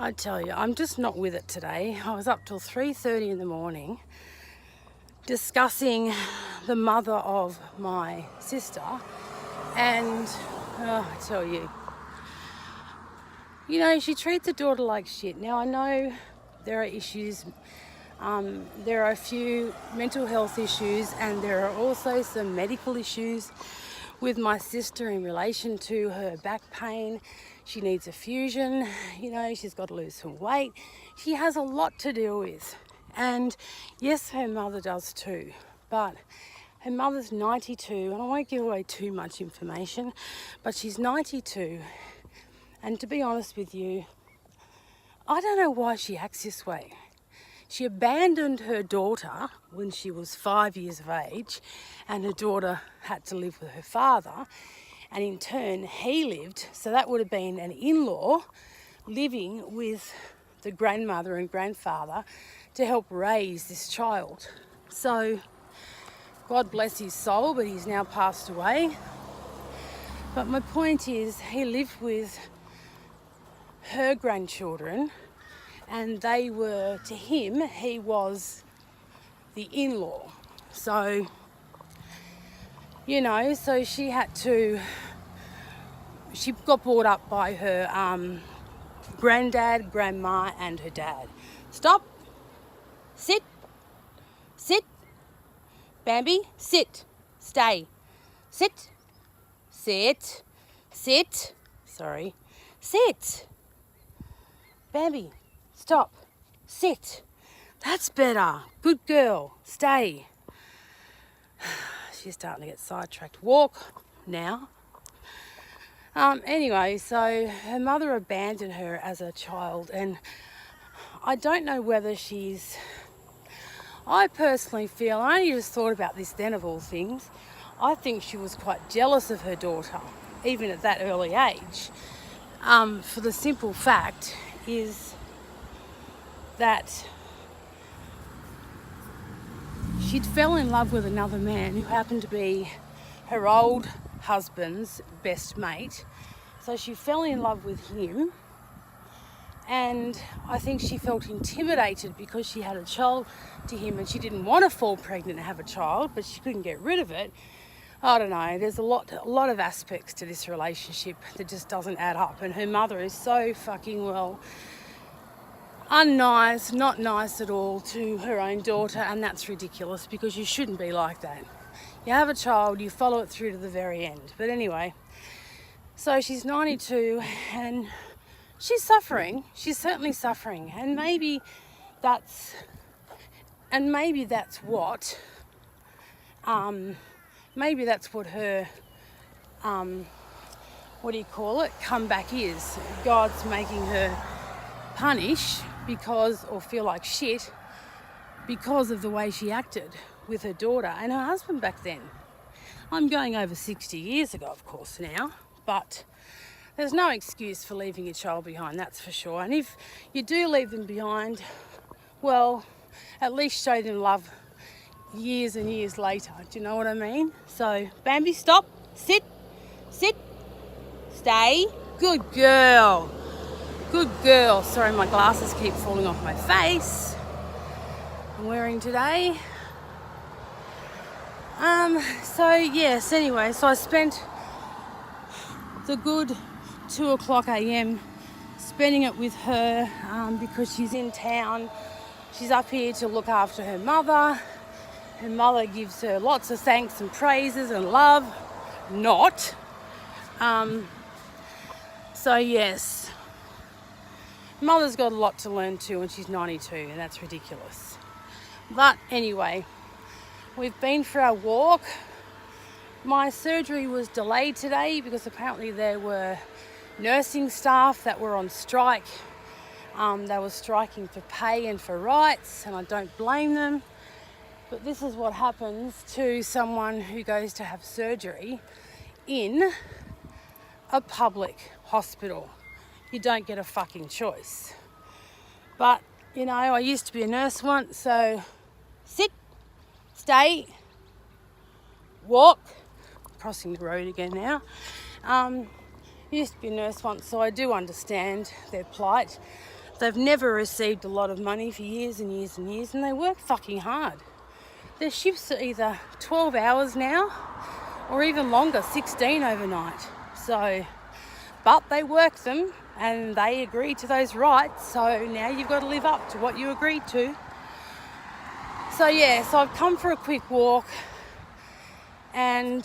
I tell you, I'm just not with it today. I was up till 3:30 in the morning discussing the mother of my sister, and I tell you, she treats her daughter like shit. Now, I know there are issues. There are a few mental health issues, and there are also some medical issues with my sister in relation to her back pain. She needs a fusion, she's got to lose some weight. She has a lot to deal with. And yes, her mother does too. But her mother's 92, and I won't give away too much information, but she's 92. And to be honest with you, I don't know why she acts this way. She abandoned her daughter when she was 5 years of age, and her daughter had to live with her father, and in turn he lived, so that would have been an in-law living with the grandmother and grandfather to help raise this child. So God bless his soul, but he's now passed away. But my point is, he lived with her grandchildren, and they were, to him, he was the in-law. So, so she got brought up by her granddad, grandma, and her dad. Stop. Sit. Sit. Bambi, sit. Stay. Sit. Sit. Sit. Sorry. Sit. Bambi, stop. Sit. That's better. Good girl. Stay. She's starting to get sidetracked. Walk now. Anyway, so her mother abandoned her as a child, and I don't know whether I personally feel, I only just thought about this then of all things, I think she was quite jealous of her daughter, even at that early age, for the simple fact is that she'd fell in love with another man who happened to be her old husband's best mate. So she fell in love with him, and I think she felt intimidated because she had a child to him, and she didn't want to fall pregnant and have a child, but she couldn't get rid of it. I don't know, there's a lot of aspects to this relationship that just doesn't add up, and her mother is so fucking unnice, not nice at all to her own daughter, and that's ridiculous because you shouldn't be like that. You have a child, you follow it through to the very end. But anyway, so she's 92 and she's suffering. She's certainly suffering, and maybe that's what her comeback is. God's making her punish or feel like shit because of the way she acted with her daughter and her husband back then. I'm going over 60 years ago, of course, now, but there's no excuse for leaving your child behind, that's for sure. And if you do leave them behind, well, at least show them love years and years later. Do you know what I mean? So, Bambi, stop. Sit. Sit. Stay. Good girl. Good girl. Sorry, my glasses keep falling off my face. I'm wearing today. Anyway, so I spent the good 2:00 a.m. spending it with her because she's in town. She's up here to look after her mother. Her mother gives her lots of thanks and praises and love. Not. So yes, mother's got a lot to learn too, and she's 92, and that's ridiculous. But anyway, we've been for our walk. My surgery was delayed today because apparently there were nursing staff that were on strike. They were striking for pay and for rights, and I don't blame them. But this is what happens to someone who goes to have surgery in a public hospital. You don't get a fucking choice. But, I used to be a nurse once, so sit, stay, walk. Crossing the road again now. Used to be a nurse once, so I do understand their plight. They've never received a lot of money for years and years and years, and they work fucking hard. Their shifts are either 12 hours now or even longer, 16 overnight. So, but they work them and they agree to those rights, so now you've got to live up to what you agreed to. So yeah, so I've come for a quick walk, and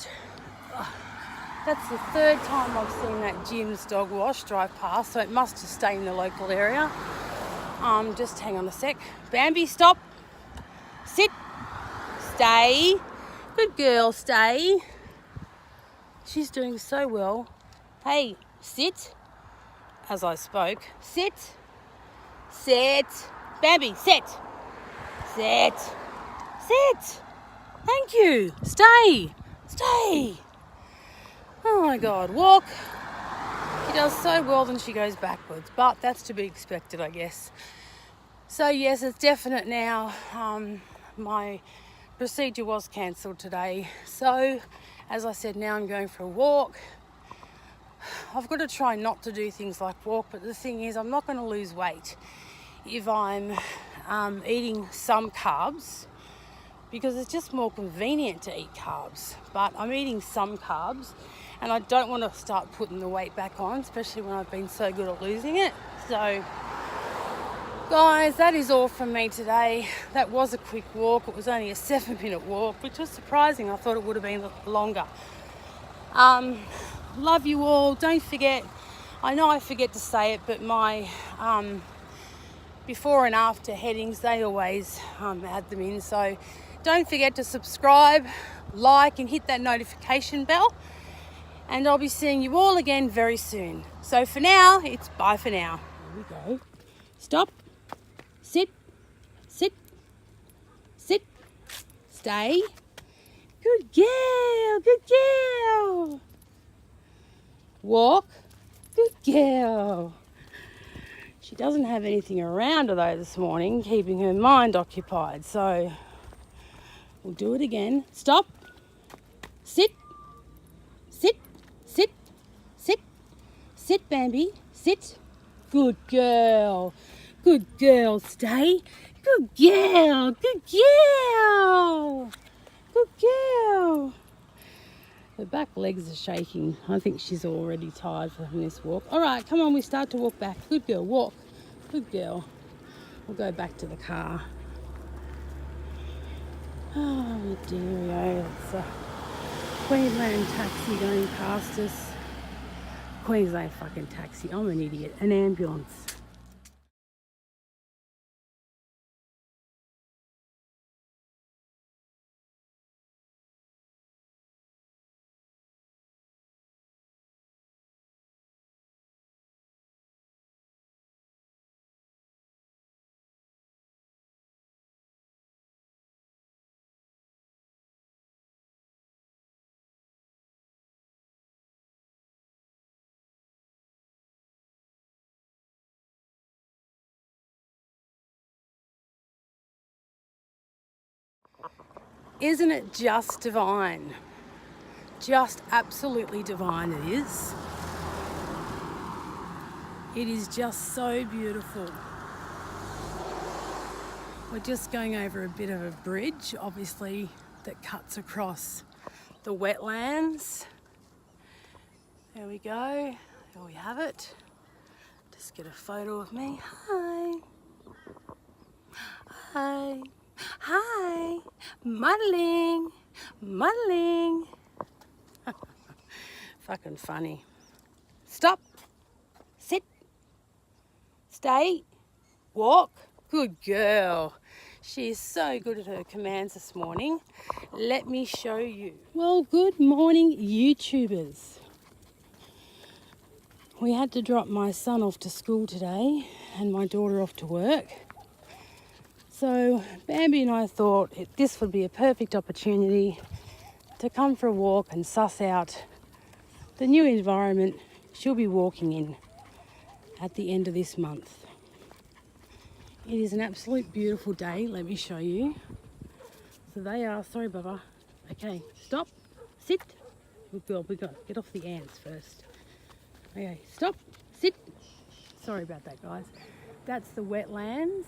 that's the third time I've seen that Jim's dog wash drive past, so it must just stay in the local area. Just hang on a sec. Bambi, stop. Sit. Stay. Good girl, stay. She's doing so well. Hey, sit. As I spoke. Sit. Sit. Bambi, sit. Sit. Sit. Thank you. Stay. Stay. Oh my God, walk. She does so well, then she goes backwards, but that's to be expected, I guess. So yes, it's definite now. My procedure was cancelled today. So, as I said, now I'm going for a walk. I've got to try not to do things like walk, but the thing is, I'm not going to lose weight if I'm eating some carbs, because it's just more convenient to eat carbs. But I'm eating some carbs, and I don't want to start putting the weight back on, especially when I've been so good at losing it. So, guys, that is all from me today. That was a quick walk. It was only a 7-minute walk, which was surprising. I thought it would have been longer. Love you all. Don't forget, I know I forget to say it, but my before and after headings, they always add them in. So don't forget to subscribe, like, and hit that notification bell. And I'll be seeing you all again very soon. So for now, it's bye for now. Here we go. Stop. Sit. Sit. Sit. Stay. Good girl. Good girl. Walk. Good girl. She doesn't have anything around her though this morning, keeping her mind occupied. So we'll do it again. Stop. Sit. Sit. Sit. Sit. Sit, Bambi. Sit. Good girl. Good girl. Stay. Good girl. Good girl. Good girl. Her back legs are shaking. I think she's already tired from this walk. All right, come on, we start to walk back. Good girl, walk. Good girl. We'll go back to the car. Oh, dearie, it's a Queensland taxi going past us. Queensland fucking taxi. I'm an idiot. An ambulance. Isn't it just divine? Just absolutely divine it is. It is just so beautiful. We're just going over a bit of a bridge, obviously, that cuts across the wetlands. There we go. There we have it. Just get a photo of me. Hi. Hi. Hi. Modeling. Modeling. Fucking funny. Stop. Sit. Stay. Walk. Good girl. She is so good at her commands this morning. Let me show you. Well, good morning, YouTubers. We had to drop my son off to school today and my daughter off to work. So Bambi and I thought this would be a perfect opportunity to come for a walk and suss out the new environment she'll be walking in at the end of this month. It is an absolute beautiful day. Let me show you. So they are, sorry Bubba. Okay, stop, sit. Good girl, we got to get off the ants first. Okay, stop, sit. Sorry about that, guys. that's the wetlands.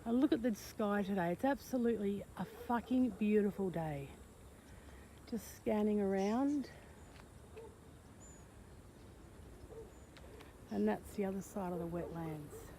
And look at the sky today. It's absolutely a fucking beautiful day. Just scanning around. And that's the other side of the wetlands.